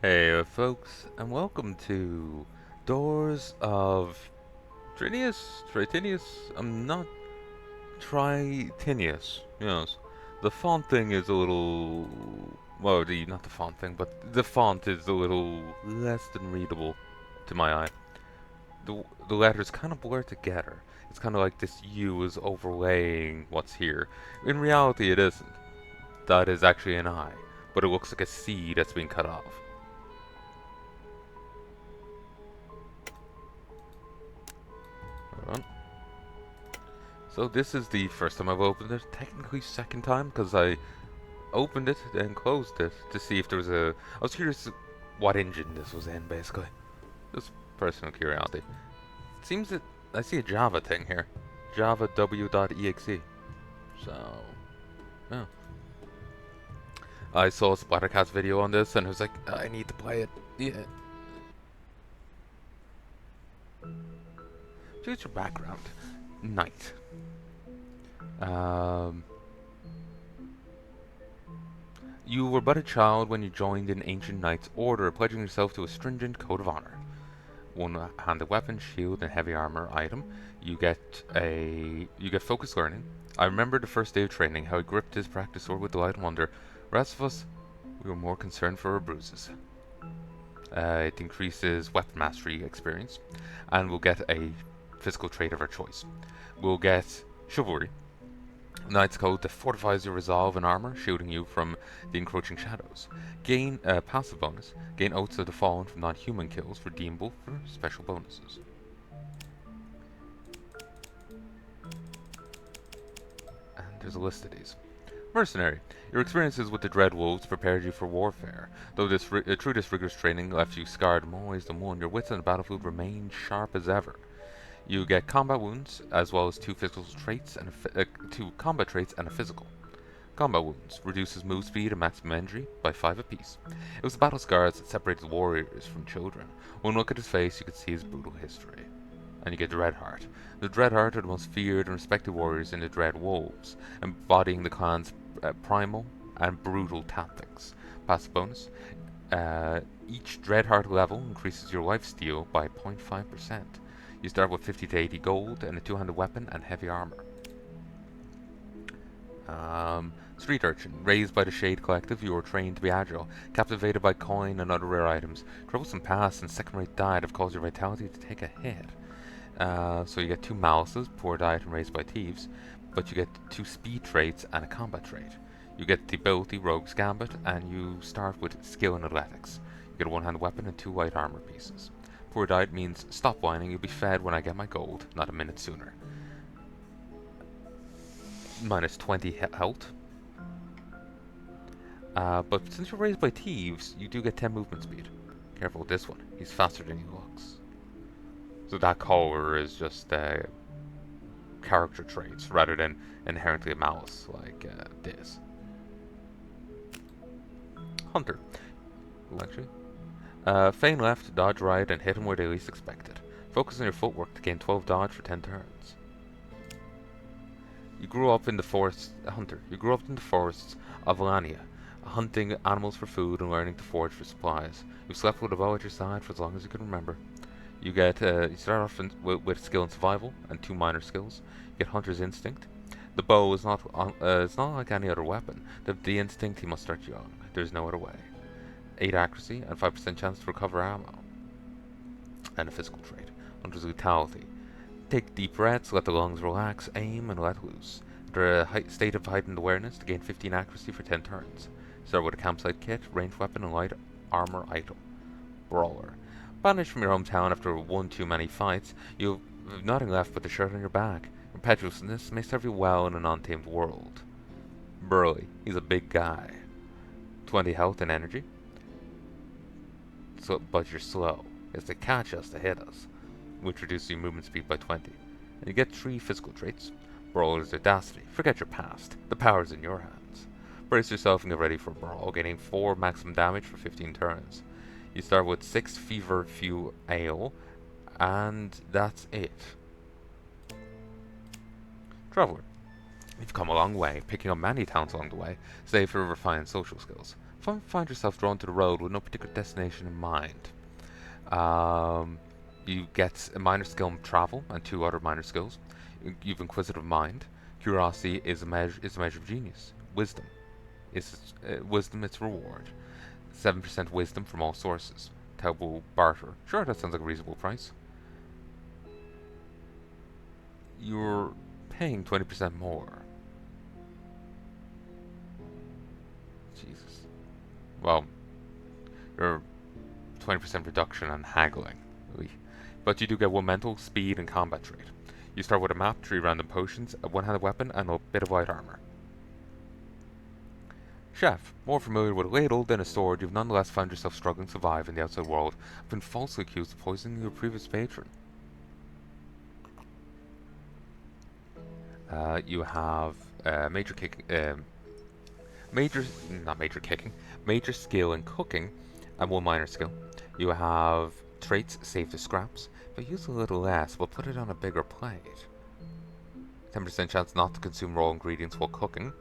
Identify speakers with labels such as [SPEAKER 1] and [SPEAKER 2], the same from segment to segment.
[SPEAKER 1] Hey, folks, and welcome to Doors of Trithius? I'm not Trithius. Yes. The font thing is a little. Well, not the font thing, but the font is a little less than readable to my eye. The letters kind of blur together. It's kind of like this U is overlaying what's here. In reality, it isn't. That is actually an I, but it looks like a C that's been cut off. Hold on. So this is the first time I've opened it, technically second time, because I opened it and closed it to see if there was a... I was curious what engine this was in, basically. Just personal curiosity. It seems that I see a Java thing here. Java w.exe. So, yeah. I saw a Splattercast video on this and I was like, I need to play it. Yeah. Choose your background. Knight. Um... You were but a child when you joined an ancient knight's order, pledging yourself to a stringent code of honor. One-handed weapon, shield, and heavy armor item. You get focused learning. I remember the first day of training, how he gripped his practice sword with delight and wonder. The rest of us, we were more concerned for our bruises. It increases weapon mastery experience, and we'll get a physical trait of our choice. We'll get chivalry, Knight's Code that fortifies your resolve and armor, shielding you from the encroaching shadows. Gain a passive bonus. Gain Oaths of the Fallen from non-human kills, redeemable for special bonuses. And there's a list of these. Mercenary. Your experiences with the Dread Wolves prepared you for warfare. Though through this rigorous training left you scarred more ways than one, your wits on the battlefield remain sharp as ever. You get combat wounds, as well as two physical traits and two combat traits and a physical. Combat wounds reduces move speed and maximum energy by 5 apiece. It was the battle scars that separated warriors from children. One look at his face, you could see his brutal history. And you get Dreadheart. The Dreadheart are the most feared and respected warriors in the Dread Wolves, embodying the clan's primal and brutal tactics. Passive bonus. Each Dreadheart level increases your lifesteal by 0.5%. You start with 50 to 80 gold and a two-handed weapon and heavy armor. Street Urchin. Raised by the Shade Collective, you are trained to be agile, captivated by coin and other rare items. Troublesome past and second-rate diet have caused your vitality to take a hit. So you get two malices, poor diet and raised by thieves, but you get two speed traits and a combat trait. You get the ability Rogue's Gambit, and you start with skill and athletics. You get a one-handed weapon and two light armor pieces. Poor diet means stop whining, you'll be fed when I get my gold, not a minute sooner. Minus 20 health. But since you're raised by thieves, you do get 10 movement speed. Careful with this one, he's faster than he looks. So that color is just character traits rather than inherently a malice like this. Hunter. Actually. Feign left, dodge right, and hit him where they least expected. Focus on your footwork to gain 12 dodge for 10 turns. You grew up in the forests, Hunter. You grew up in the forests of Lania, hunting animals for food and learning to forage for supplies. You slept with a bow at your side for as long as you can remember. You start off with skill and survival and two minor skills. You get Hunter's Instinct. The bow is it's not like any other weapon. The instinct, he must start young. There's no other way. 8 accuracy and 5% chance to recover ammo. And a physical trait. Hunter's Lethality. Take deep breaths, let the lungs relax, aim, and let loose. Enter a state of heightened awareness to gain 15 accuracy for 10 turns. Start with a campsite kit, ranged weapon, and light armor item. Brawler. Banished from your hometown after one too many fights, you have nothing left but the shirt on your back. Impetuousness may serve you well in an untamed world. Burly. He's a big guy. 20 health and energy. But you're slow. It's to catch us to hit us, which reduces your movement speed by 20. And you get 3 physical traits. Brawler's Audacity. Forget your past. The power's in your hands. Brace yourself and get ready for a brawl, gaining 4 maximum damage for 15 turns. You start with 6 Fever Fuel Ale, and that's it. Traveler. You've come a long way, picking up many talents along the way, save for refined social skills. Find yourself drawn to the road with no particular destination in mind. Um, you get a minor skill in travel and 2 other minor skills. You've inquisitive mind. Curiosity is a measure of genius. Wisdom its reward. 7% wisdom from all sources. Taubo barter. Sure, that sounds like a reasonable price. You're paying 20% more. Jesus. Well, you're 20% reduction on haggling. But you do get 1 mental, speed, and combat trait. You start with a map, 3 random potions, a one-handed weapon, and a bit of light armor. Chef, more familiar with a ladle than a sword, you've nonetheless found yourself struggling to survive in the outside world, been falsely accused of poisoning your previous patron. You have major skill in cooking, and 1 minor skill. You have traits save the scraps, but use a little less, but put it on a bigger plate. 10% chance not to consume raw ingredients while cooking.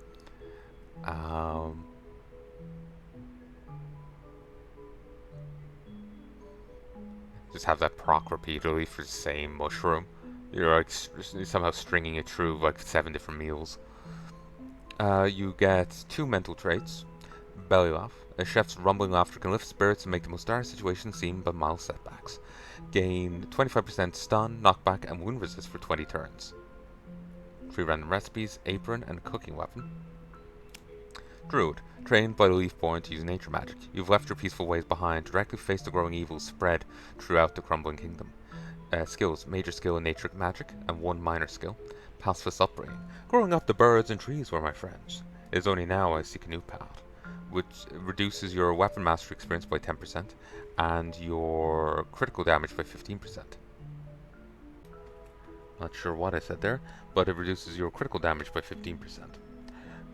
[SPEAKER 1] Just have that proc repeatedly for the same mushroom. You're like somehow stringing it through like 7 different meals. You get 2 mental traits. Belly laugh. A chef's rumbling laughter can lift spirits and make the most dire situations seem but mild setbacks. Gain 25% stun, knockback, and wound resist for 20 turns. 3 random recipes, apron, and cooking weapon. Druid, trained by the Leafborn to use nature magic. You've left your peaceful ways behind, directly face the growing evils spread throughout the crumbling kingdom. Skills, major skill in nature magic, and 1 minor skill. Pacifist upbringing. Growing up, the birds and trees were my friends. It is only now I seek a new path, which reduces your weapon mastery experience by 10%, and your critical damage by 15%. Not sure what I said there, but it reduces your critical damage by 15%.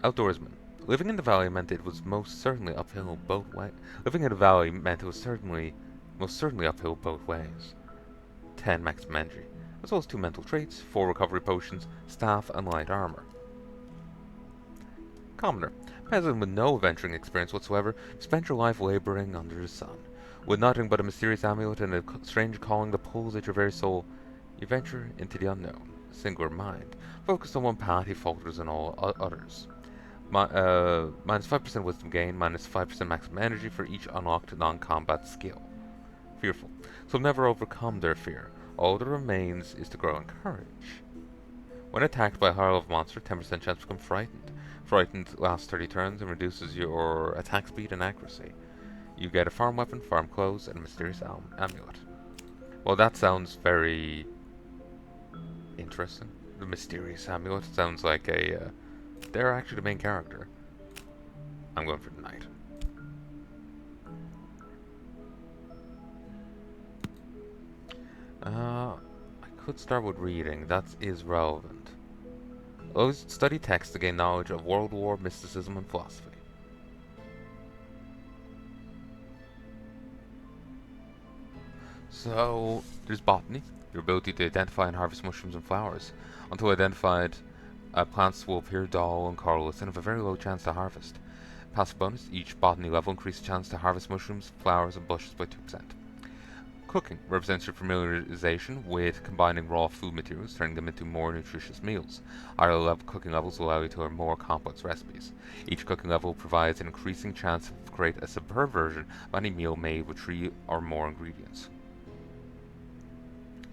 [SPEAKER 1] Outdoorsman. Living in the valley meant it was most certainly uphill both ways. Living in the valley meant it was most certainly uphill both ways. 10 maximum energy, as well as 2 mental traits, 4 recovery potions, staff, and light armor. Commoner. Peasant with no adventuring experience whatsoever, spent your life laboring under the sun. With nothing but a mysterious amulet and a strange calling that pulls at your very soul, you venture into the unknown. Singular mind. Focused on one path, he falters in all others. Minus 5% wisdom gain, minus 5% maximum energy for each unlocked non-combat skill. Fearful. So never overcome their fear. All that remains is to grow in courage. When attacked by a higher level monster, 10% chance to become frightened. Frightened lasts 30 turns and reduces your attack speed and accuracy. You get a farm weapon, farm clothes, and a mysterious amulet. Well, that sounds very interesting. The mysterious amulet sounds like a they're actually the main character. I'm going for the knight. I could start with reading. That is relevant. Always study text to gain knowledge of World War, mysticism, and philosophy. So, there's botany, your ability to identify and harvest mushrooms and flowers. Until identified, plants will appear dull and colorless and have a very low chance to harvest. Passive bonus, each botany level increases chance to harvest mushrooms, flowers, and bushes by 2%. Cooking represents your familiarization with combining raw food materials, turning them into more nutritious meals. Higher level cooking levels allow you to learn more complex recipes. Each cooking level provides an increasing chance to create a superb version of any meal made with 3 or more ingredients.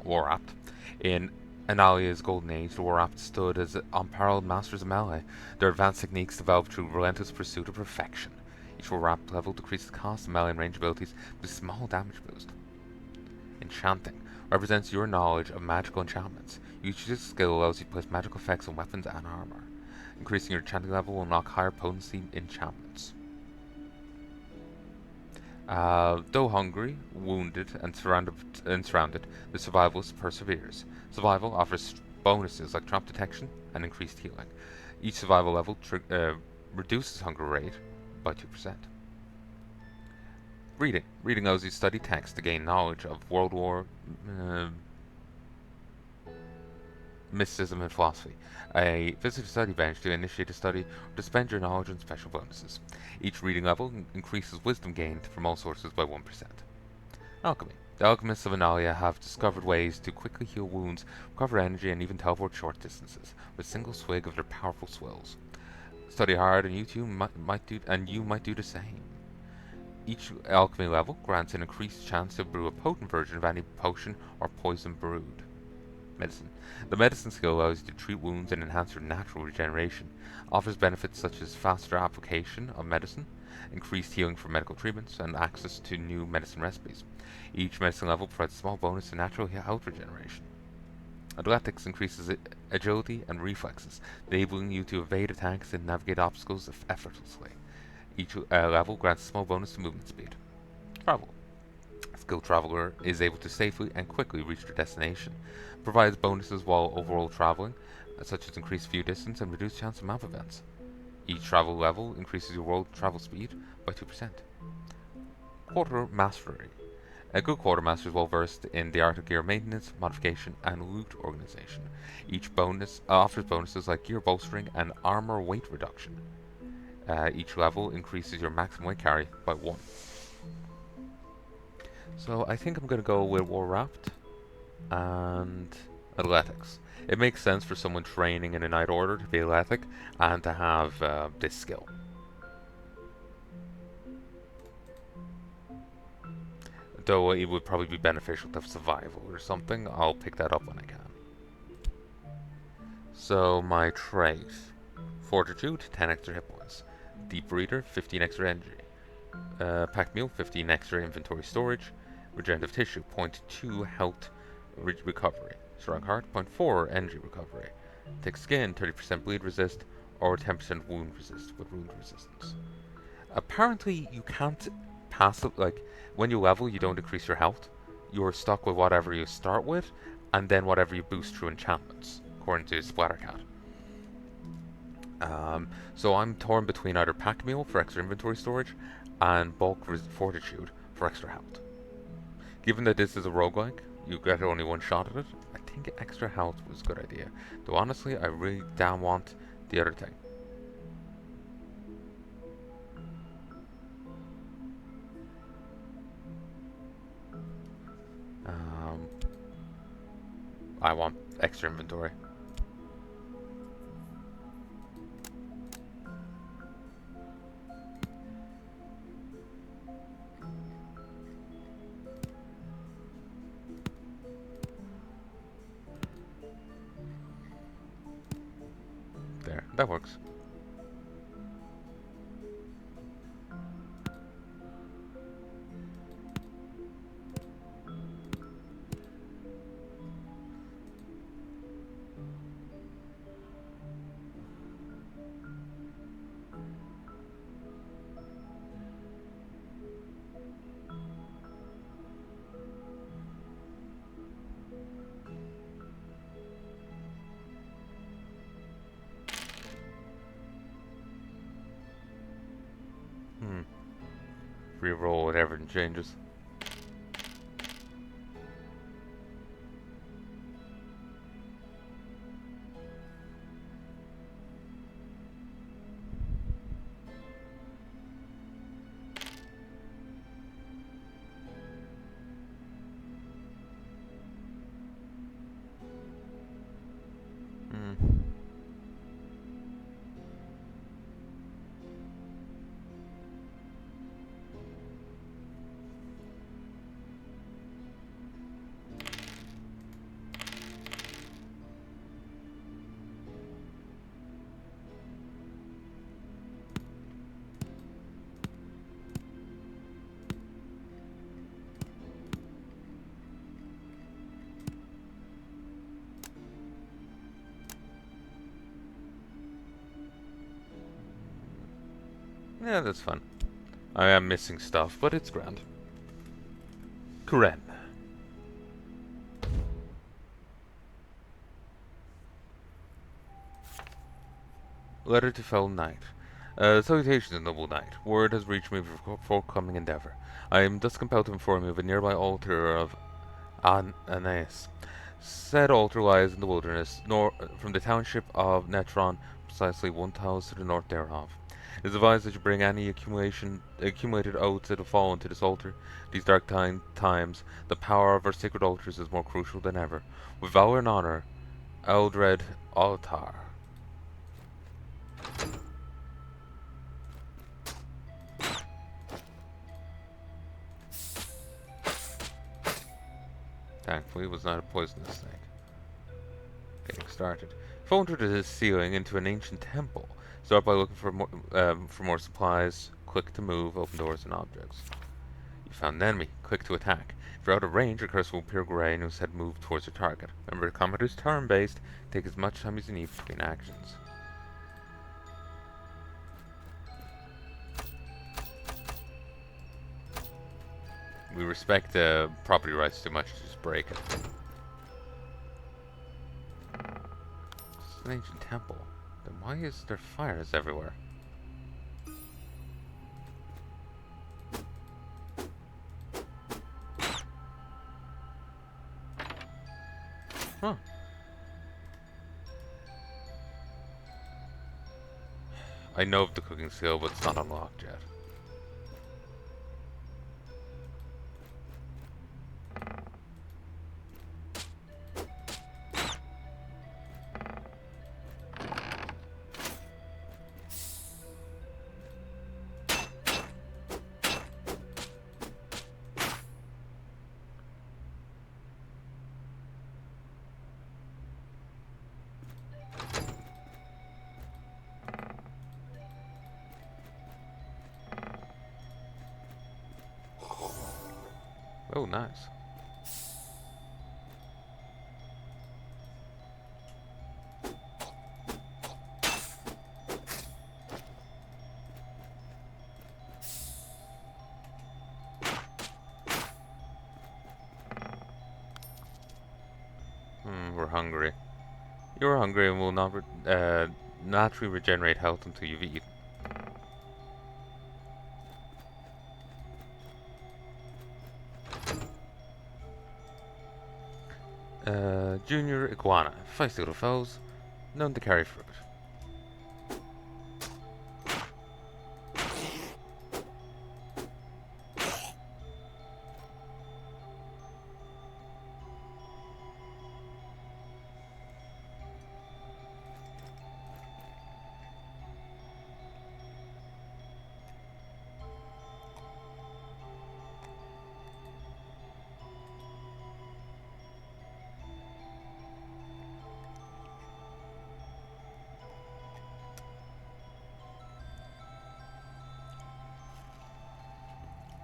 [SPEAKER 1] Warrapt. In Analia's golden age, the Warrapt stood as unparalleled masters of melee. Their advanced techniques developed through relentless pursuit of perfection. Each Warrapt level decreases the cost of melee and range abilities with a small damage boost. Enchanting represents your knowledge of magical enchantments. Each skill allows you to place magical effects on weapons and armor. Increasing your enchanting level will unlock higher potency enchantments. Though hungry, wounded, and surrounded, the survivalist perseveres. Survival offers bonuses like trap detection and increased healing. Each survival level reduces hunger rate by 2%. Reading. Reading allows you to study text to gain knowledge of World War, mysticism and philosophy. A visit a study bench to initiate a study or to spend your knowledge on special bonuses. Each reading level increases wisdom gained from all sources by 1%. Alchemy. The alchemists of Analia have discovered ways to quickly heal wounds, recover energy, and even teleport short distances with a single swig of their powerful swills. Study hard, and you might do the same. Each alchemy level grants an increased chance to brew a potent version of any potion or poison brewed. Medicine. The medicine skill allows you to treat wounds and enhance your natural regeneration. Offers benefits such as faster application of medicine, increased healing from medical treatments, and access to new medicine recipes. Each medicine level provides a small bonus to natural health regeneration. Athletics increases agility and reflexes, enabling you to evade attacks and navigate obstacles effortlessly. Each level grants a small bonus to movement speed. Travel. A skilled traveler is able to safely and quickly reach their destination. Provides bonuses while overall traveling, such as increased view distance and reduced chance of map events. Each travel level increases your world travel speed by 2%. Quarter Mastery. A good quartermaster is well versed in the art of gear maintenance, modification, and loot organization. Each bonus offers bonuses like gear bolstering and armor weight reduction. Each level increases your maximum weight carry by 1. So I think I'm going to go with War Wrapped and Athletics. It makes sense for someone training in a Night Order to be athletic and to have this skill. Though it would probably be beneficial to have survival or something, I'll pick that up when I can. So my trait. Fortitude, 10 extra hit points. Deep Breather, 15 extra energy. Packed Meal, 15 extra inventory storage. Regenerative Tissue, 0.2 health recovery. Strong Heart, 0.4 energy recovery. Thick Skin, 30% bleed resist, or 10% wound resist with wound resistance. Apparently, you can't pass it, like, when you level, you don't increase your health. You're stuck with whatever you start with, and then whatever you boost through enchantments, according to Splattercat. So I'm torn between either Pack Mule for extra inventory storage and Bulk Fortitude for extra health. Given that this is a roguelike, you get only one shot at it, I think extra health was a good idea. Though honestly, I really damn want the other thing. I want extra inventory. There, that works. Reroll when everything changes. Yeah, that's fun. I am missing stuff, but it's grand. Kuren. Letter to Fellow Knight. Salutations, noble knight. Word has reached me of your forthcoming endeavor. I am thus compelled to inform you of a nearby altar of Anais. Said altar lies in the wilderness, from the township of Netron, precisely 1,000 to the north thereof. It is advised that you bring any accumulated oaths that have fallen to this altar. These dark times, the power of our sacred altars is more crucial than ever. With valor and honor, Eldred Altar. Thankfully, it was not a poisonous snake. Getting started. Fall into the ceiling into an ancient temple. Start by looking for more supplies. Click to move, open doors and objects. You found an enemy. Click to attack. If you're out of range, your cursor will appear gray and you'll set move towards your target. Remember, combat is turn-based. Take as much time as you need between actions. We respect property rights too much to just break it. It's an ancient temple. Then why is there fires everywhere? Huh. I know of the cooking skill, but it's not unlocked yet. Oh, nice. We're hungry. You're hungry and will not naturally regenerate health until you've eaten. Junior iguana. Feisty little foes, known to carry fruit.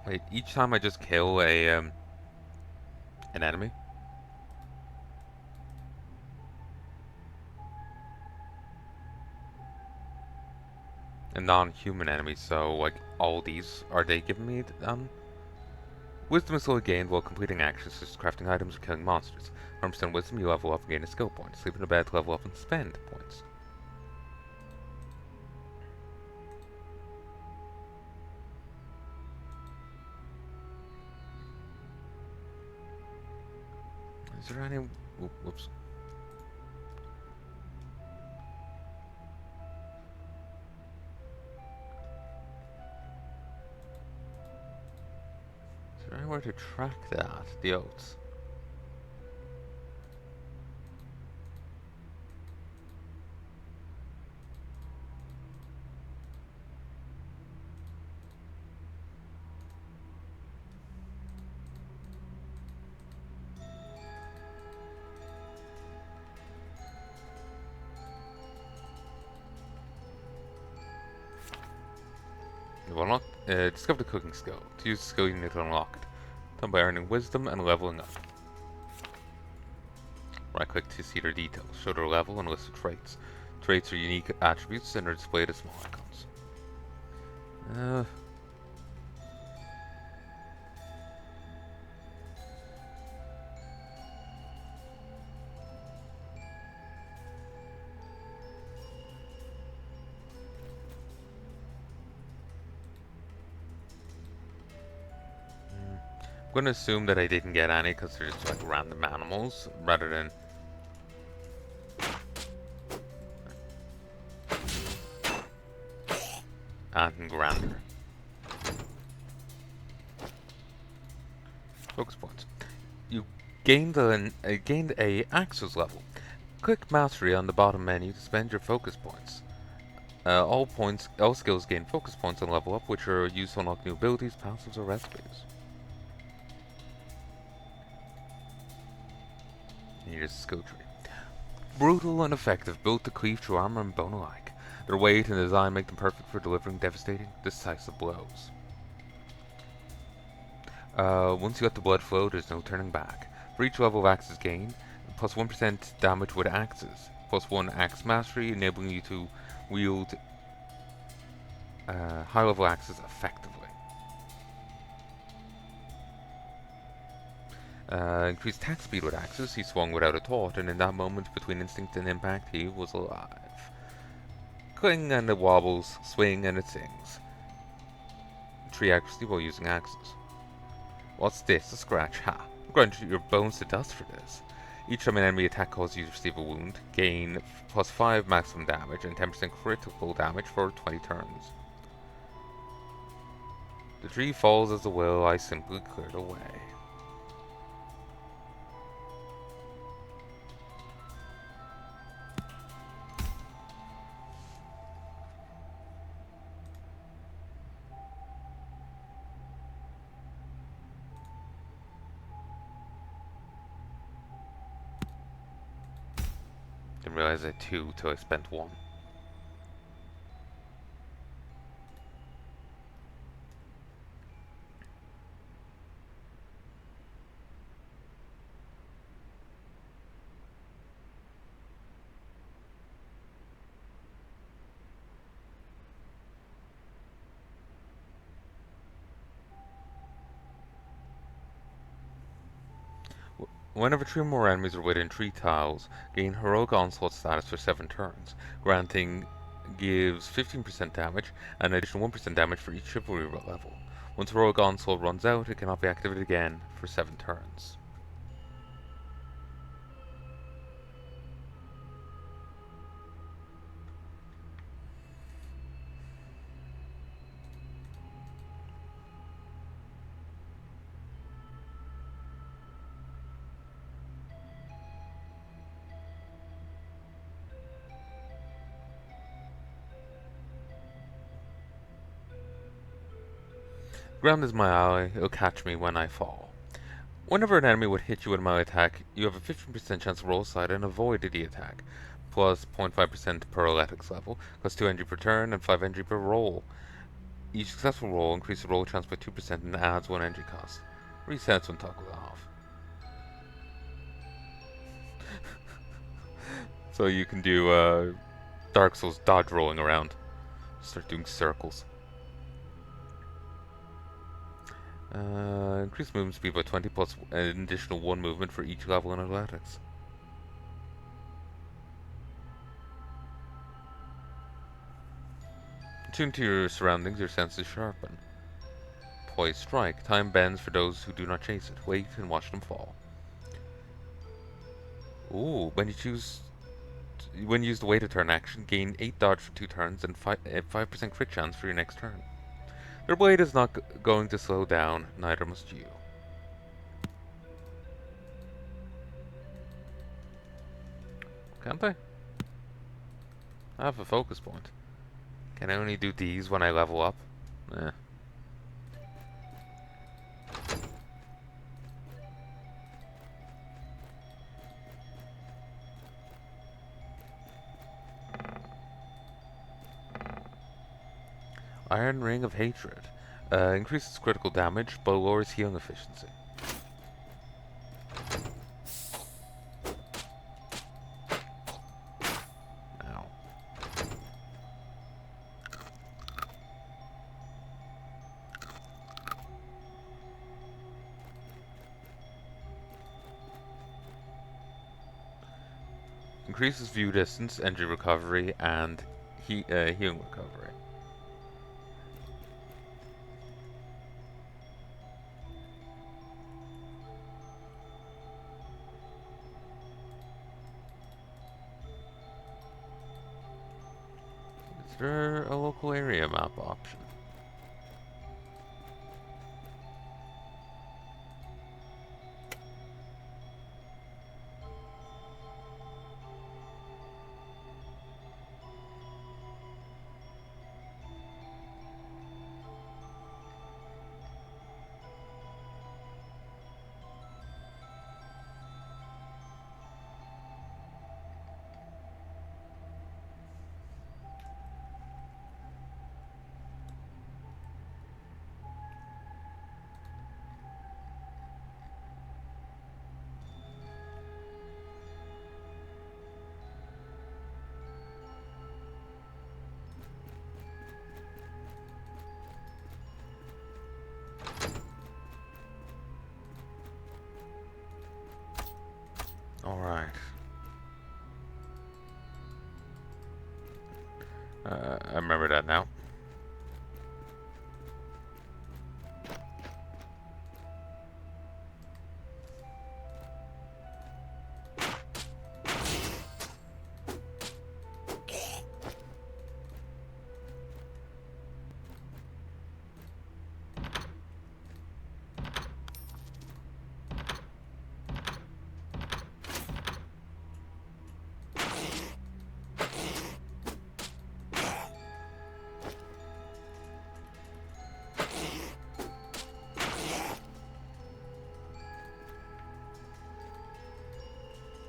[SPEAKER 1] Wait, each time I just kill an enemy? A non-human enemy, so like all these, are they giving me wisdom is slowly gained while completing actions such as crafting items or killing monsters. 100% wisdom, you level up and gain a skill point. Sleep in a bed to level up and spend points. Is there any... Whoops. Is there anywhere to track that? The oats. Discover the cooking skill. To use the skill, you need to unlock it. Done by earning wisdom and leveling up. Right click to see their details. Show their level and list of traits. Traits are unique attributes and are displayed as small icons. going to assume that I didn't get any because they're just like random animals rather than anything grander. Focus points. You gained a Axis level. Click Mastery on the bottom menu to spend your focus points. All skills gain focus points on level up, which are used to unlock new abilities, passives, or recipes. Here's the skill tree. Brutal and effective, built to cleave through armor and bone alike. Their weight and design make them perfect for delivering devastating, decisive blows. Once you let the blood flow, there's no turning back. For each level of axes gained, plus 1% damage with axes, plus 1 axe mastery, enabling you to wield high level axes effectively. Increased attack speed with axes, he swung without a thought, and in that moment between instinct and impact, he was alive. Cling and it wobbles, swing and it sings. 3 accuracy while using axes. What's this? A scratch? Ha! I'm going to shoot your bones to dust for this. Each time an enemy attack causes you to receive a wound, gain plus 5 maximum damage and 10% critical damage for 20 turns. The tree falls as a will I simply cleared away. Didn't realize I had 2 till I spent 1. Whenever 2 or more enemies are within 3 tiles, gain Heroic Onslaught status for 7 turns. Granting gives 15% damage and an additional 1% damage for each chivalry level. Once Heroic Onslaught runs out, it cannot be activated again for 7 turns. Ground is my ally, it'll catch me when I fall. Whenever an enemy would hit you with a melee attack, you have a 15% chance to roll aside and avoid the attack, plus 0.5% per athletics level, plus 2 energy per turn and 5 energy per roll. Each successful roll increases the roll chance by 2% and adds 1 energy cost. Resets when toggled off. So you can do Dark Souls dodge rolling around. Start doing circles. Increase movement speed by 20 plus an additional 1 movement for each level in athletics. Attuned to your surroundings, your senses sharpen. Poise strike. Time bends for those who do not chase it. Wait and watch them fall. Ooh, when you use the wait a turn action, gain 8 dodge for 2 turns and 5% crit chance for your next turn. Their blade is not going to slow down, neither must you. Can't I? I have a focus point. Can I only do these when I level up? Eh. Iron Ring of Hatred. Increases critical damage, but lowers healing efficiency. Ow. Increases view distance, energy recovery, and healing recovery. there a local area map option? Alright. I remember that now.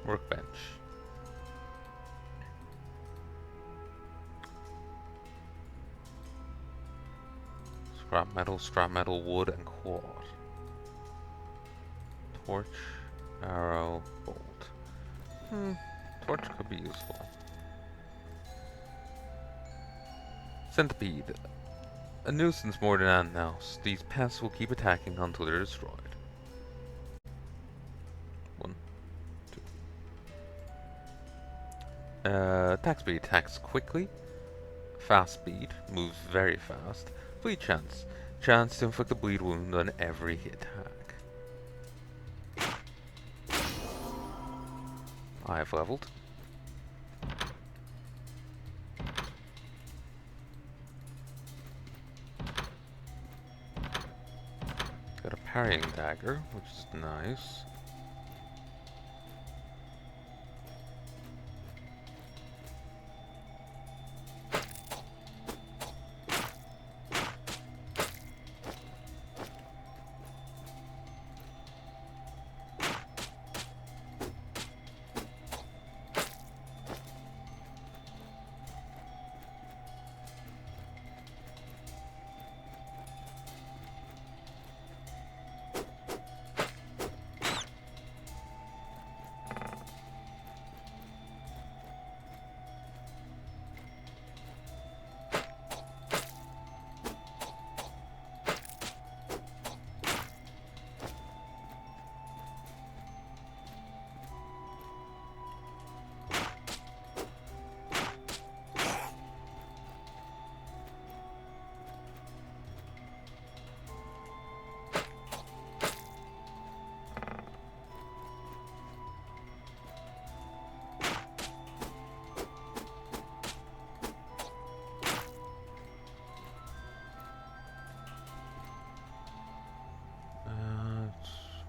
[SPEAKER 1] Workbench. Scrap metal, wood, and cord. Torch, arrow, bolt. Torch could be useful. Centipede. A nuisance more than anything else. These pests will keep attacking until they're destroyed. 1, 2. Attack speed attacks quickly. Fast speed moves very fast. Bleed chance. Chance to inflict a bleed wound on every attack. I have leveled. Got a parrying dagger, which is nice.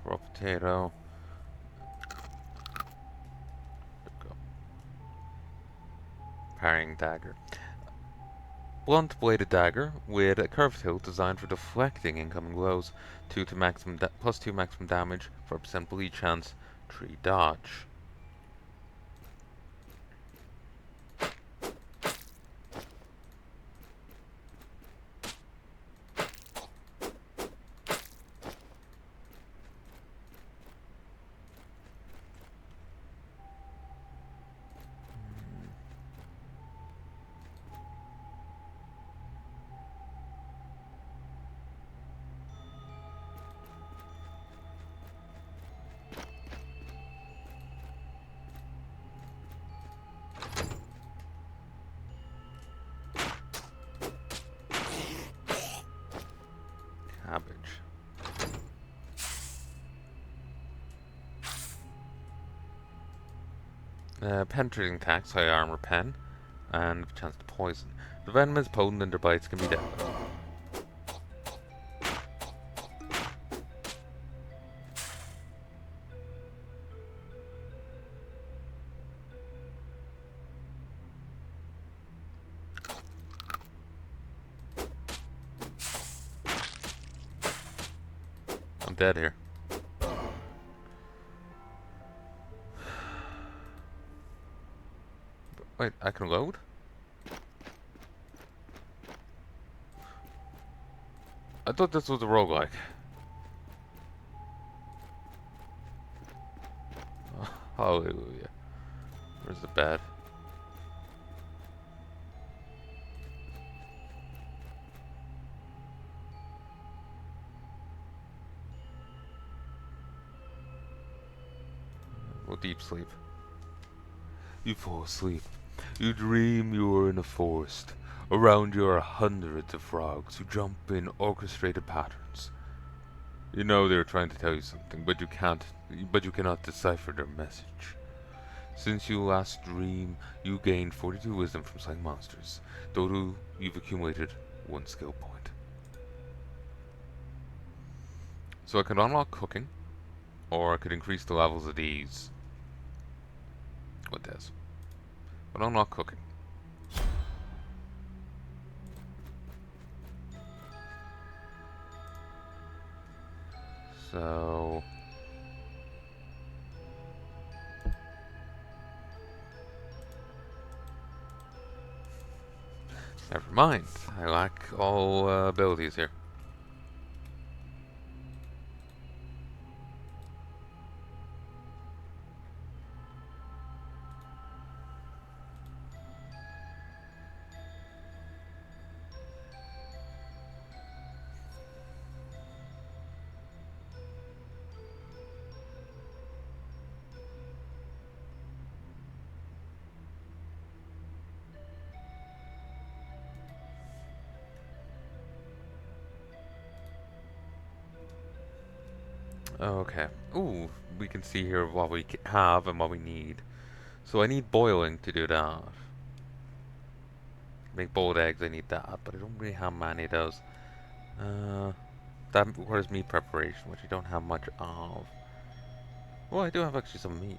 [SPEAKER 1] Raw potato. Go. Parrying dagger. Blunt bladed dagger with a curved hilt designed for deflecting incoming blows. Plus 2 maximum damage, 4% bleed chance, 3 dodge. Cabbage. Penetrating attacks, high armor pen, and chance to poison. The venom is potent and their bites can be deadly. I'm dead here. Wait, I can load? I thought this was a roguelike. Oh, hallelujah. Where's the bed? Well, deep sleep. You fall asleep. You dream you are in a forest. Around you are hundreds of frogs who jump in orchestrated patterns. You know they are trying to tell you something, but you cannot decipher their message. Since you last dream, you gained 42 wisdom from slaying monsters. Total, you've accumulated 1 skill point. So I could unlock cooking, or I could increase the levels of these. What does? But unlock cooking. So never mind. I lack all abilities here. Okay. Ooh, we can see here what we have and what we need. So I need boiling to do that. Make boiled eggs, I need that, but I don't really have many of those. That requires meat preparation, which I don't have much of. Well, I do have actually some meat.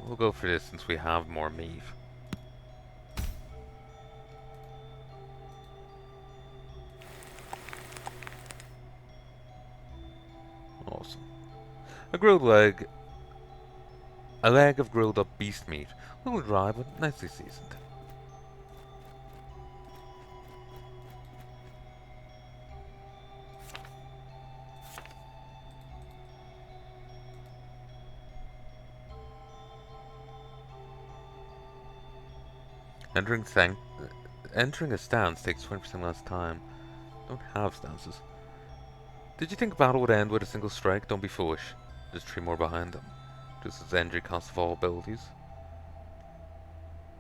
[SPEAKER 1] We'll go for this since we have more meat. Awesome. A grilled leg. A leg of grilled up beast meat. A little dry, but nicely seasoned. Entering a stance takes 20% less time. Don't have stances. Did you think battle would end with a single strike? Don't be foolish. There's 3 more behind them. Just as energy cost of all abilities.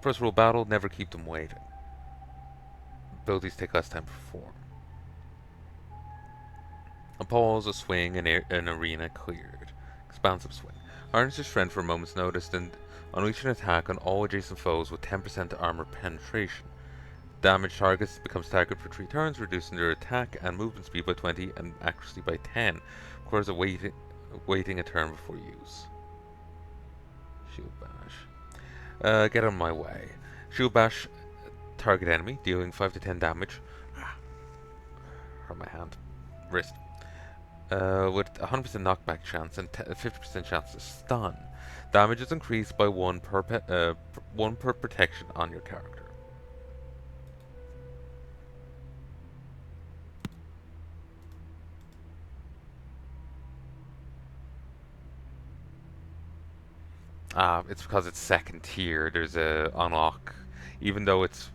[SPEAKER 1] First rule battle, never keep them waiting. Abilities take less time to perform. A pause, a swing, an arena cleared. Expansive swing. Harness your strength for a moment's notice and unleash an attack on all adjacent foes with 10% armor penetration. Damage targets becomes target for 3 turns, reducing their attack and movement speed by 20 and accuracy by 10. Requires waiting a turn before use. Shield bash. Get on my way. Shield bash, target enemy, dealing 5 to 10 damage. Hurt my hand. Wrist. With 100% knockback chance and 50% chance to stun. Damage is increased by 1 per protection on your character. It's because it's second tier. There's a unlock, even though it's.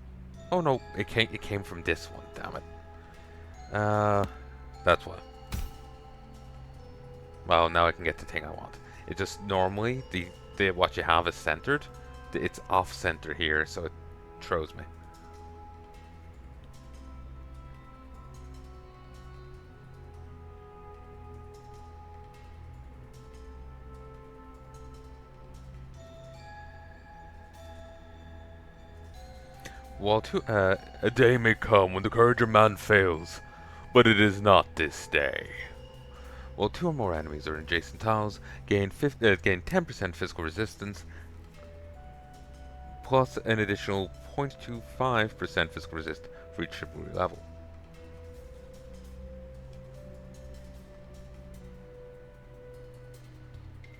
[SPEAKER 1] Oh no, it came from this one. Damn it. Uh, that's why. Well, now I can get the thing I want. It just normally the what you have is centered. It's off center here, so it throws me. A day may come when the courage of man fails, but it is not this day. While two or more enemies are in adjacent tiles, gain 10% physical resistance, plus an additional 0.25% physical resist for each chivalry level.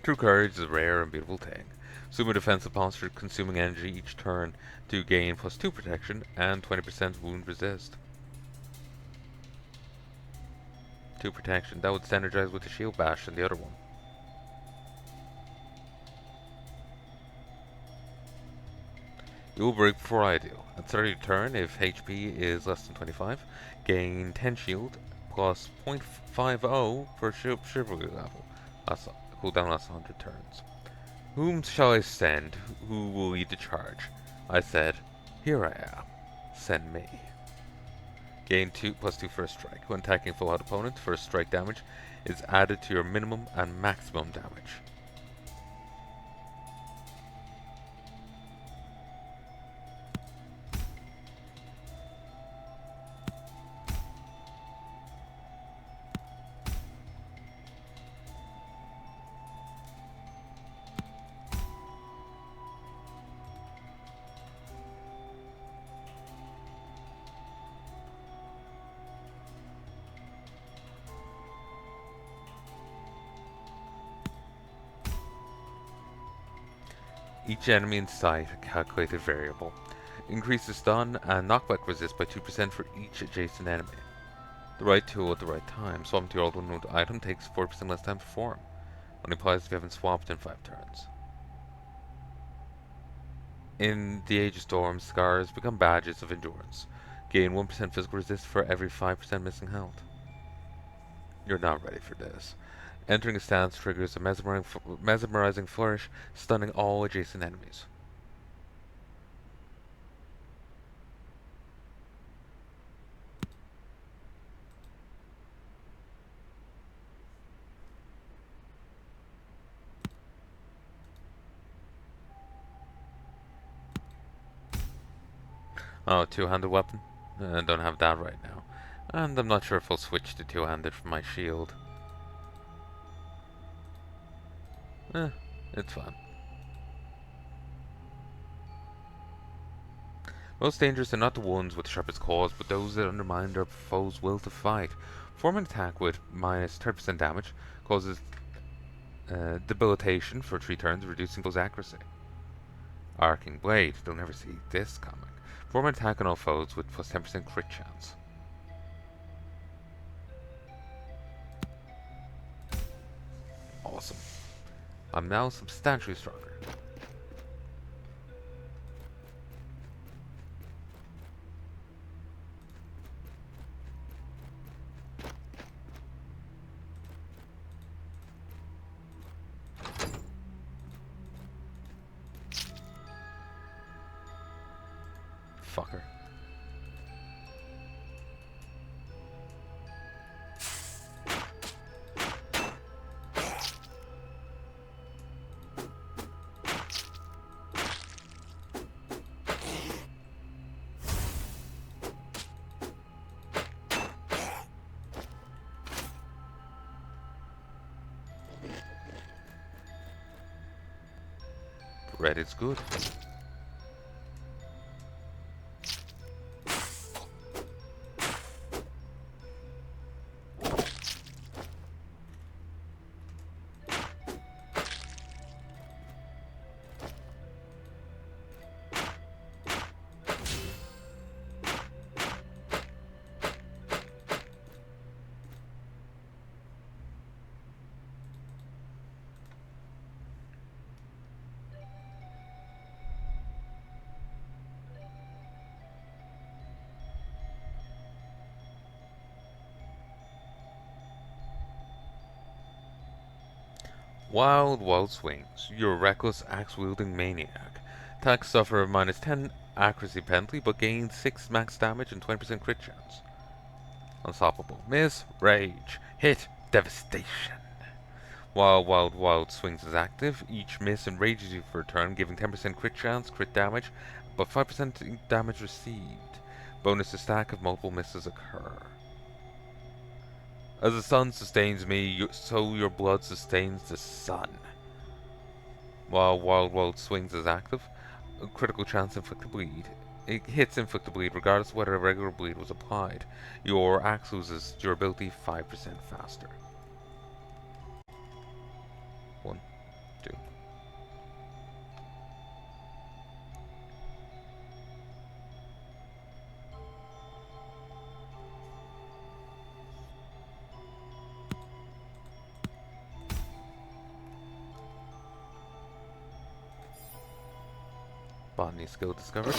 [SPEAKER 1] True courage is a rare and beautiful thing. Assume a defensive posture, consuming energy each turn to gain plus 2 protection and 20% wound resist. 2 protection, that would synergize with the shield bash and the other one. You will break before I do. At start of your turn, if HP is less than 25, gain 10 shield plus 0.50 per chivalry level. Cooldown lasts 100 turns. Whom shall I send? Who will lead the charge? I said, here I am. Send me. Gain 2 plus 2 first strike. When attacking full out opponent, first strike damage is added to your minimum and maximum damage. Each enemy in sight, a calculated variable. Increases stun and knockback resist by 2% for each adjacent enemy. The right tool at the right time. Swapping to your old one item takes 4% less time to form. Only applies if you haven't swapped in 5 turns. In the Age of Storm, scars become badges of endurance. Gain 1% physical resist for every 5% missing health. You're not ready for this. Entering a stance triggers a mesmerizing flourish, stunning all adjacent enemies. Oh, two-handed weapon? I don't have that right now. And I'm not sure if I'll switch to two-handed from my shield. It's fine. Most dangerous are not the ones with the sharpest claws, but those that undermine their foe's will to fight. Form an attack with minus 30% damage, causes debilitation for 3 turns, reducing foe's accuracy. Arcing Blade, they'll never see this coming. Form an attack on all foes with plus 10% crit chance. Awesome. I'm now substantially stronger. Fucker. Red is good. Wild swings. You're a reckless, axe-wielding maniac. Attacks suffer a -10 accuracy penalty, but gain 6 max damage and 20% crit chance. Unstoppable. Miss, rage, hit, devastation. While wild swings is active, each miss enrages you for a turn, giving 10% crit chance, crit damage, but 5% damage received. Bonus to stack if multiple misses occur. As the sun sustains me, so your blood sustains the sun. While wild swings is active, a critical chance to inflict a bleed. It hits inflict a bleed regardless of whether a regular bleed was applied. Your axe loses durability 5% faster. 1, 2. Botany skill discovered.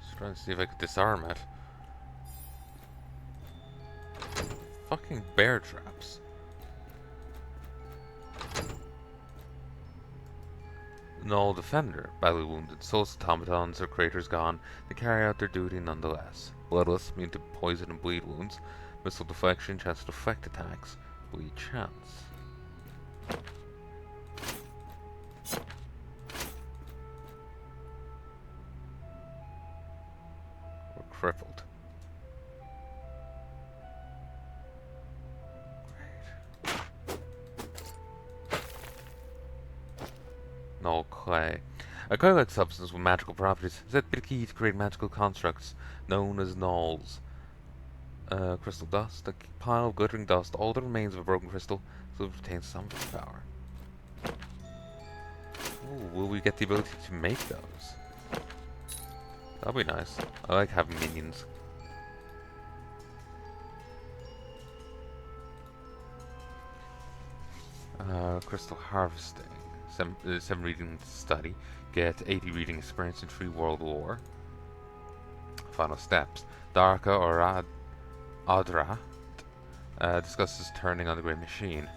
[SPEAKER 1] Just trying to see if I could disarm it. Fucking bear traps. Null Defender. Badly wounded. Souls automatons or craters gone. They carry out their duty nonetheless. Bloodless, immune to poison and bleed wounds. Missile deflection, chance to deflect attacks. Bleed chance. Or crippled. Null Clay. A clay-like substance with magical properties is said to be the key to create magical constructs known as nulls. Crystal dust. A pile of glittering dust, all that remains of a broken crystal, so it retains some power. Ooh, will we get the ability to make those? That'll be nice. I like having minions. Crystal harvesting. 7 reading to study. Get 80 reading experience in 3 world lore. Final steps. Darka or Adra discusses turning on the Great Machine.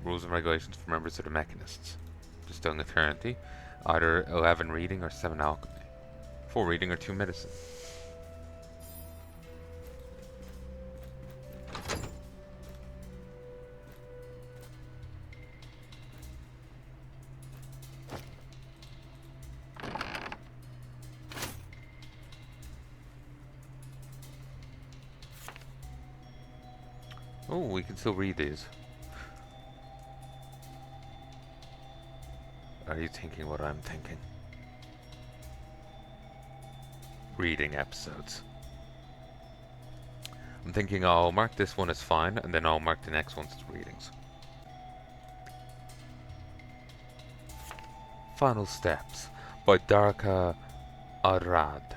[SPEAKER 1] Rules and regulations for members of the Mechanists. Distilling Eternity. Either 11 reading or 7 alchemy. 4 reading or 2 medicine. Oh, we can still read these. Are you thinking what I'm thinking? Reading episodes. I'm thinking I'll mark this one as fine, and then I'll mark the next ones as readings. Final Steps by Darka Arad,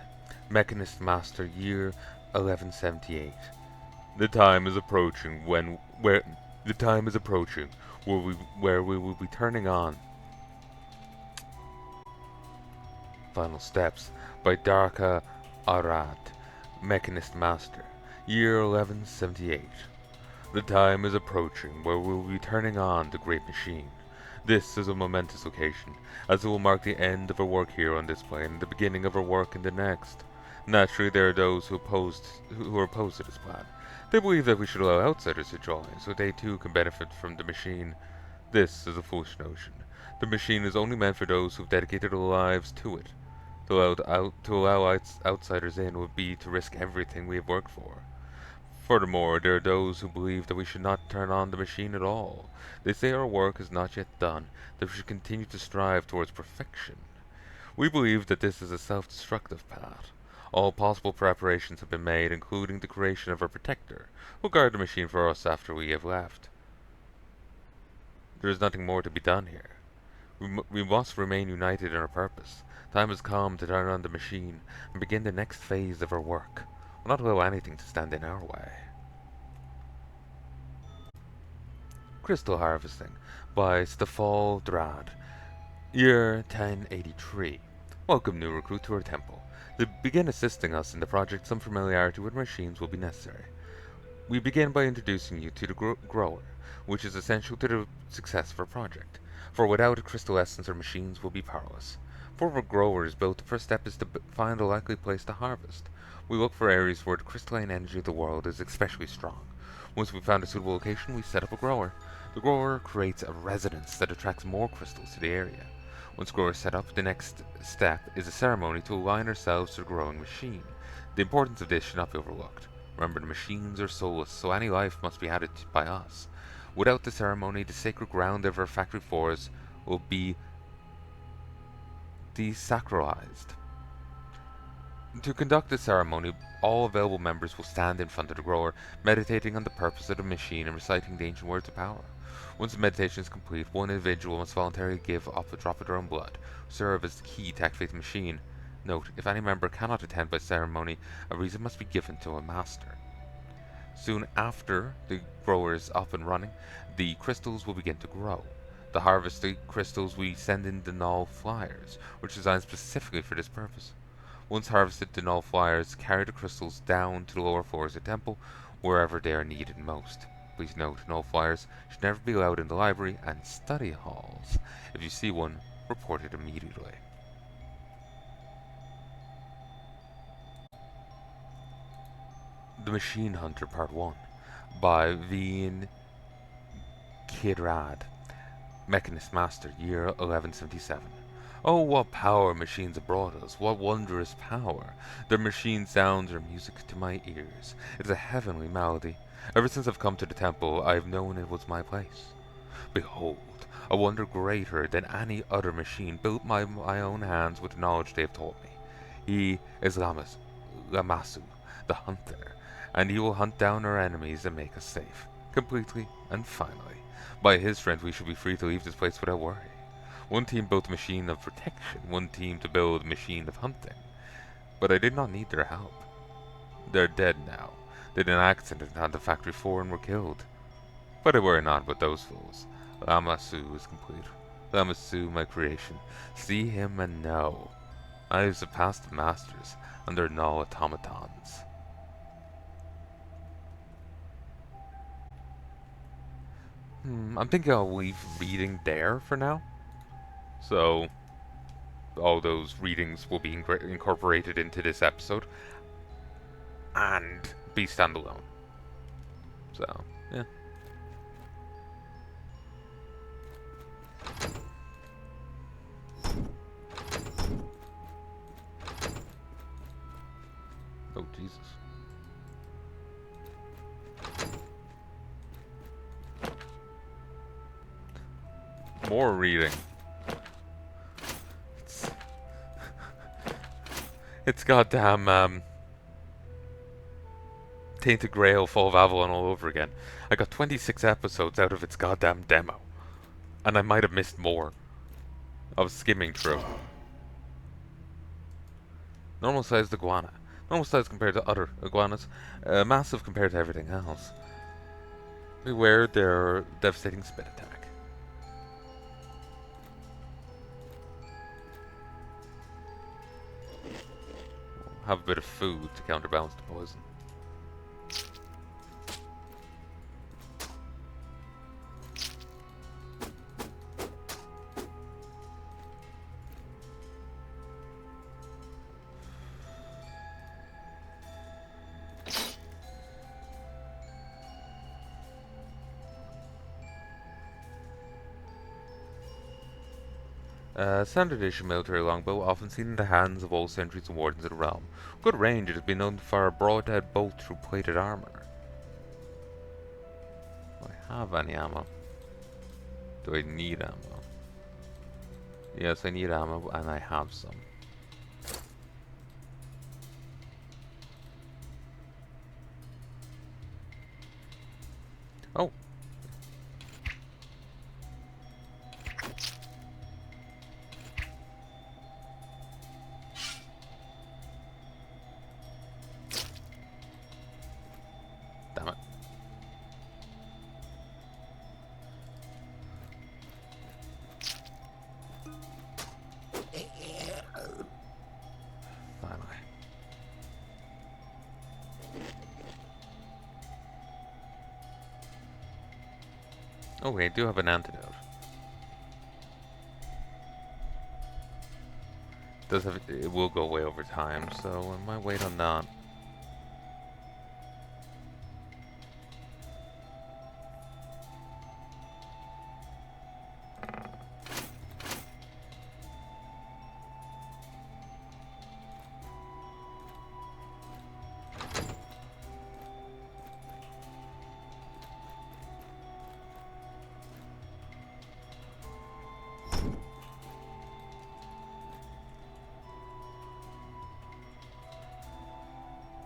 [SPEAKER 1] Mechanist Master, year 1178. The time is approaching where we will be turning on. Final Steps by Darka Arad, Mechanist Master, year 1178. The time is approaching where we will be turning on the Great Machine. This is a momentous occasion, as it will mark the end of our work here on this plane and the beginning of our work in the next. Naturally, there are those who are opposed to this plan. They believe that we should allow outsiders to join, so they too can benefit from the machine. This is a foolish notion. The machine is only meant for those who have dedicated their lives to it. To allow outsiders in would be to risk everything we have worked for. Furthermore, there are those who believe that we should not turn on the machine at all. They say our work is not yet done, that we should continue to strive towards perfection. We believe that this is a self-destructive path. All possible preparations have been made, including the creation of our protector, who will guard the machine for us after we have left. There is nothing more to be done here. We must remain united in our purpose. Time has come to turn on the machine and begin the next phase of our work. We'll not allow anything to stand in our way. Crystal Harvesting by Stefal Drad, year 1083. Welcome, new recruit, to our temple. To begin assisting us in the project, some familiarity with machines will be necessary. We begin by introducing you to the grower, which is essential to the success of our project, for without it, crystal essence our machines will be powerless. For a grower is built, the first step is to find a likely place to harvest. We look for areas where the crystalline energy of the world is especially strong. Once we've found a suitable location, we set up a grower. The grower creates a residence that attracts more crystals to the area. Once grower is set up, the next step is a ceremony to align ourselves to the growing machine. The importance of this should not be overlooked. Remember, the machines are soulless, so any life must be added by us. Without the ceremony, the sacred ground of our factory floors will be desacralized. To conduct the ceremony, all available members will stand in front of the grower, meditating on the purpose of the machine and reciting the ancient words of power. Once the meditation is complete, one individual must voluntarily give up a drop of their own blood, serve as the key to activate the machine. Note, if any member cannot attend by ceremony, a reason must be given to a master. Soon after the grower is up and running, the crystals will begin to grow. To harvest the crystals, we send in the null flyers, which are designed specifically for this purpose. Once harvested, the null flyers carry the crystals down to the lower floors of the temple, wherever they are needed most. Please note, null flyers should never be allowed in the library and study halls. If you see one, report it immediately. The Machine Hunter Part 1 by Veen Kidrad, Mechanist Master, year 1177. Oh, what power machines have brought us! What wondrous power! Their machine sounds are music to my ears. It is a heavenly melody. Ever since I've come to the temple, I have known it was my place. Behold, a wonder greater than any other machine, built by my own hands with the knowledge they have taught me. He is Lamasu, the hunter, and he will hunt down our enemies and make us safe, completely and finally. By his strength, we shall be free to leave this place without worry. One team built a machine of protection, one team to build a machine of hunting. But I did not need their help. They're dead now. They had an accident on the factory floor and were killed. But I worry not with those fools. Lamasu is complete. Lamasu, my creation. See him and know. I have surpassed the masters and their null automatons. I'm thinking I'll leave reading there for now. So, all those readings will be incorporated into this episode and be standalone. So, yeah. Oh, Jesus. More reading. It's goddamn, Tainted Grail Fall of Avalon all over again. I got 26 episodes out of its goddamn demo. And I might have missed more. I was skimming through. Normal sized iguana. Normal size compared to other iguanas. Massive compared to everything else. Beware their devastating spit attack. Have a bit of food to counterbalance the poison. Standard issue military longbow, often seen in the hands of all sentries and wardens of the realm. Good range, it has been known to fire a broadhead bolt through plated armor. Do I have any ammo? Do I need ammo? Yes, I need ammo, and I have some. Oh! Oh wait, I do have an antidote. Does have it will go away over time, so I might wait on that.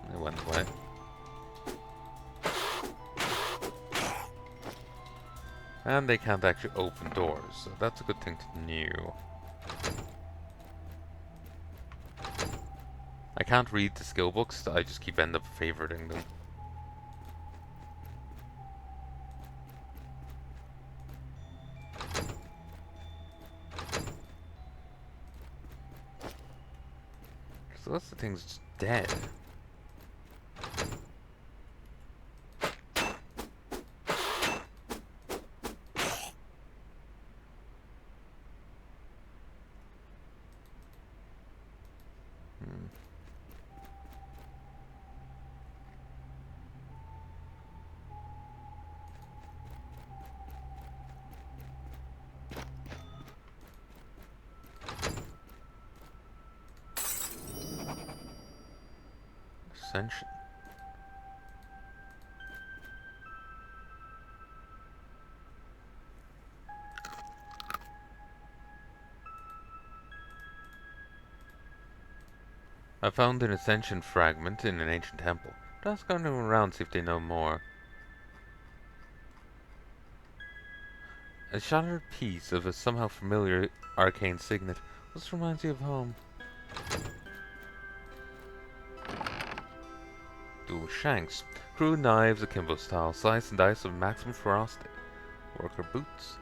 [SPEAKER 1] It went away. And they can't actually open doors, so that's a good thing to know. I can't read the skill books, I just keep end up favoriting them. So that's the thing's just dead. Ascension. I found an Ascension fragment in an ancient temple. Just going around see if they know more. A shattered piece of a somehow familiar arcane signet. This reminds you of home. Dual shanks. Crude knives akimbo style. Slice and dice of maximum ferocity. Worker boots.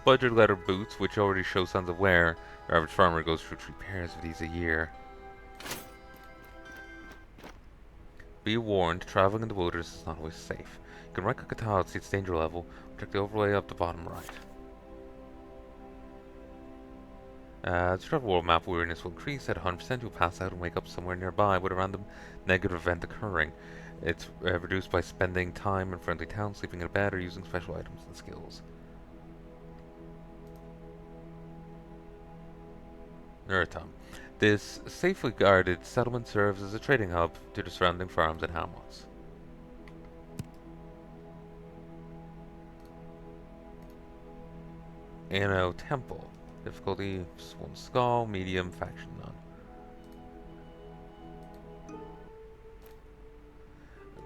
[SPEAKER 1] Budget leather boots, which already show signs of wear. Your average farmer goes through 3 pairs of these a year. Be warned, traveling in the wilderness is not always safe. You can right-click a tile to see its danger level, check the overlay up the bottom right. As you travel world map, weariness will increase at 100%. You'll pass out and wake up somewhere nearby with a random negative event occurring. It's reduced by spending time in friendly towns, sleeping in a bed, or using special items and skills. Nuratam. This safely guarded settlement serves as a trading hub to the surrounding farms and hamlets. Ano Temple. Difficulty, Swollen Skull, medium, faction none.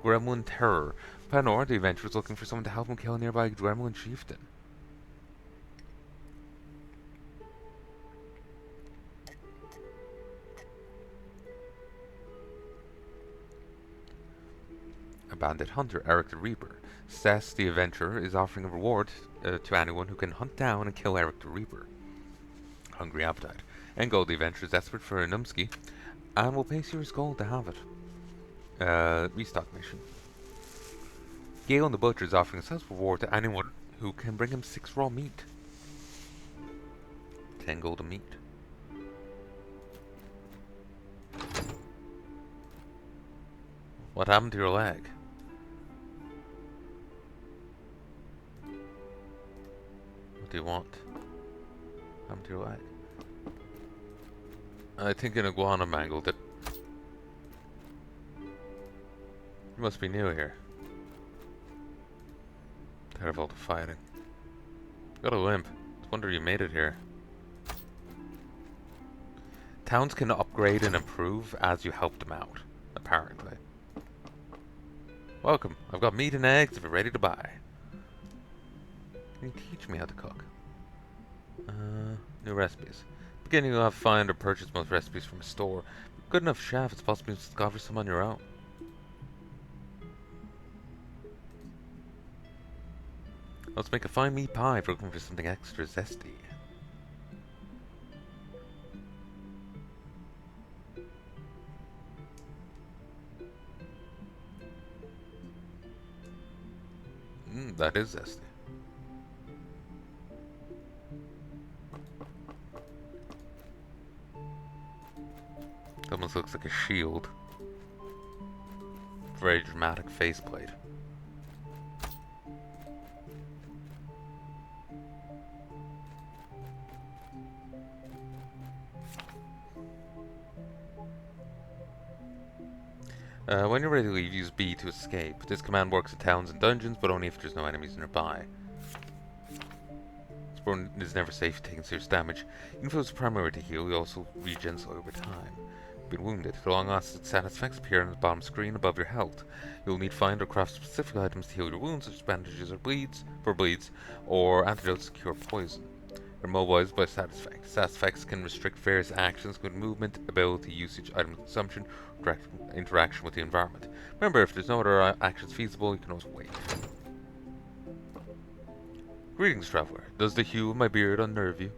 [SPEAKER 1] Gremlin Terror. Panor, the adventurer, is looking for someone to help him kill a nearby Gremlin chieftain. A bandit hunter, Eric the Reaper. Sess, the adventurer, is offering a reward to anyone who can hunt down and kill Eric the Reaper. Hungry Appetite. Engel, the adventurer, is desperate for a Numsky and will pay serious gold to have it. Restock mission. Galen the Butcher is offering a self reward to anyone who can bring him 6 raw meat. 10 gold a meat. What happened to your leg? What do you want? What happened to your leg? I think an iguana mangled it. You must be new here. Tired of all the fighting. Got a limp. It's a wonder you made it here. Towns can upgrade and improve as you help them out, apparently. Welcome. I've got meat and eggs if you're ready to buy. Can you teach me how to cook? New recipes. Beginning, you'll have to find or purchase most recipes from a store. Good enough chef, it's possible to discover some on your own. Let's make a fine meat pie if you're looking for something extra zesty. That is zesty. almost looks like a shield. Very dramatic faceplate. When you're ready to leave, use B to escape. This command works in towns and dungeons, but only if there's no enemies nearby. Spawn is never safe, taking serious damage. Even though it's primary to heal, you also regen slowly over time. Been wounded. The long-lasting side effects appear on the bottom screen above your health. You'll need to find or craft specific items to heal your wounds, such as bandages or bleeds, or antidotes to cure poison. You're immobilized by side effects. Side effects can restrict various actions, including movement, ability, usage, item consumption, or direct interaction with the environment. Remember, if there's no other actions feasible, you can always wait. Greetings, traveler. Does the hue of my beard unnerve you?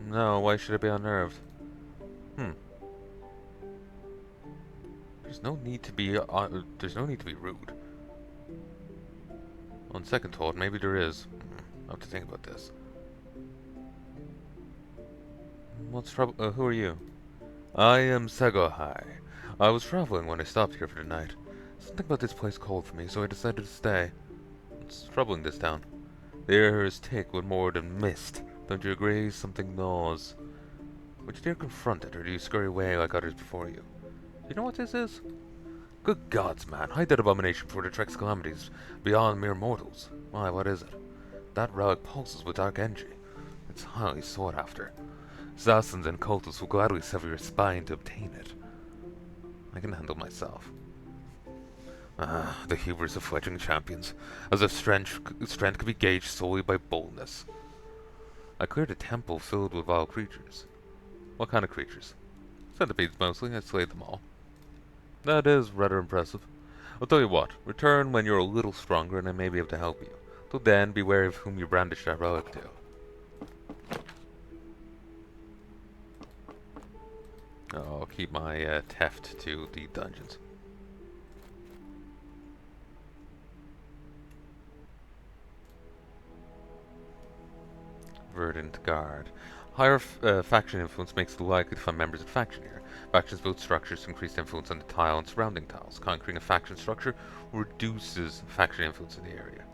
[SPEAKER 1] No, why should I be unnerved? There's no need to be rude. On second thought, maybe there is. I'll have to think about this. What's trouble? Who are you? I am Segohai. I was traveling when I stopped here for the night. Something about this place called for me, so I decided to stay. What's troubling this town? The air is thick with more than mist. Don't you agree? Something gnaws. Would you dare confront it, or do you scurry away like others before you? Do you know what this is? Good gods, man. Hide that abomination before it attracts calamities beyond mere mortals. Why, what is it? That relic pulses with dark energy. It's highly sought after. Assassins and cultists will gladly sever your spine to obtain it. I can handle myself. Ah, the hubris of fledgling champions, as if strength could be gauged solely by boldness. I cleared a temple filled with vile creatures. What kind of creatures? Centipedes mostly, I slayed them all. That is rather impressive. I'll tell you what, return when you're a little stronger and I may be able to help you. Till then, be wary of whom you brandish that relic to. I'll keep my theft to the dungeons. Verdant Guard. Higher faction influence makes it likely to find members of faction here. Factions build structures to increase influence on the tile and surrounding tiles. Conquering a faction structure reduces faction influence in the area.